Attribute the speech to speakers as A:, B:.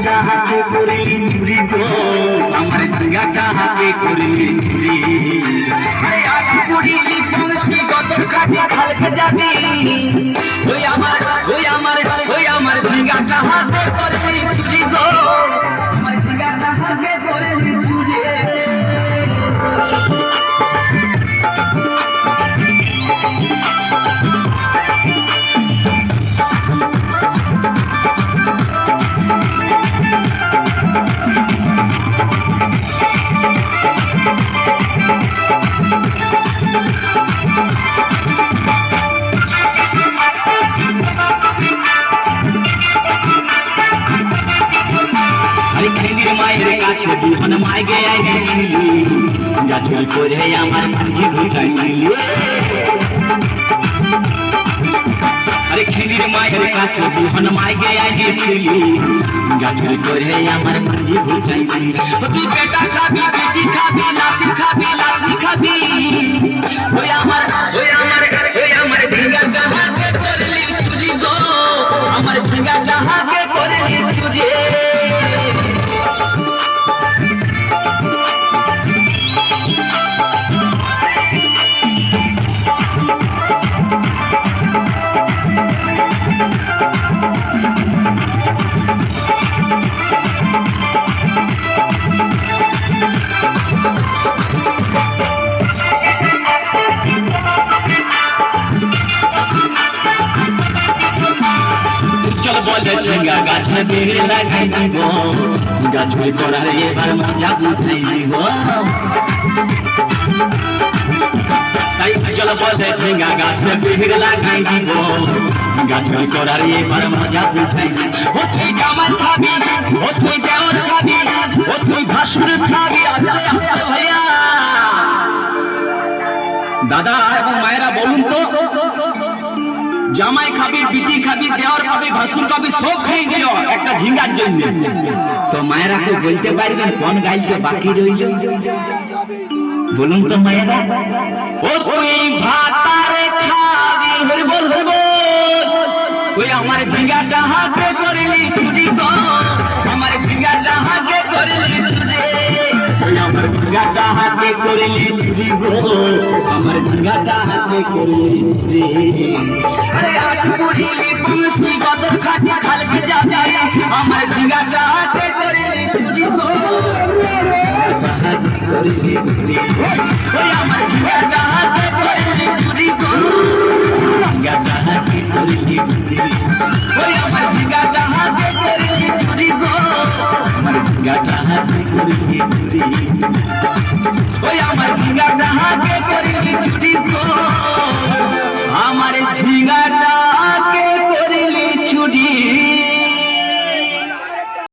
A: ঝিঙ্গাটা হাতে করিলি চুরি গো, আমার ঝিঙ্গাটা হাতে করিলি চুরি। আরে আজ করিলি বংশী গদর খাটি খালকে যাবি, ওই আমার ওই আমার ওই আমার ঝিঙ্গাটা হাতে করিলি চুরি গো, আমার ঝিঙ্গাটা হাতে করিলি চুরি। মায়ের কাছে দুহন মায় গিয়ে গেছিলি, গাছুরি করে আমার পুঁজি ঘুচাই দিলি। আরে খিদির মায়ের কাছে দুহন মায় গিয়ে গেছিলি, গাছুরি করে আমার পুঁজি ঘুচাই দিলি। তুই বেটা খাবি, বেটি খাবি, লাঠি খাবি, লাঠি খাবি, ওই আমার ওই আমার ওই আমার ঝিঙ্গাটা হাতে করলি চুরি গো, আমার ঝিঙ্গাটা হাতে করলি চুরি। বলে ঝিঙ্গা গাছ বের লাগাই দিব, গাছুরি করার এবার মজা বুঝাই দিব। তাই চল বলে ঝিঙ্গা গাছ বের লাগাই দিব, গাছুরি করার এবার মজা বুঝাই দিব। ও তুই জামাল খাবি, ও তুই দেওর খাবি, ও তুই ভাসুর খাবি, আস্তে আস্তে ভাইয়া। দাদা এবং মায়েরা বলুন তো, জামাই খাবি, বিটি খাবি, দেওয়ার খাবি, ভাসুর খাবি, সব খেয়ে দিল একটা ঝিঙ্গার জন্য। তো মায়েরা তো বলতে পারবেন কোন গাইতে বাকি রইল? বলুন তো মায়েরা। ও তুই ভাতারে খাবি, হরিবল হরিবল, ওই আমার ঝিঙ্গাটা হাতে করলি চুরি গো, আমার ঝিঙ্গাটা হাতে করলি চুরি, ওই আমার ঝিঙ্গাটা হাতে করলি চুরি গো, আমার ঝিঙ্গাটা হাতে করলি চুরি। আরে আজ করিলি বংশী গদর খাটি খালকে যাবি, আমার ঝিঙ্গাটা হাতে করলি চুরি গো, হাতে করলি চুরি, ওই আমার ঝিঙ্গাটা হাতে করলি চুরি গো, ঝিঙ্গাটা হাতে করলি চুরি, ওই আমার ঝিঙ্গাটা হাতে করলি চুরি গো, আমার ঝিঙ্গাটা হাতে করলি চুরি, ওই আমার ঝিঙ্গাটা হাতে করলি চুরি গো, আমার ঝিঙ্গাটা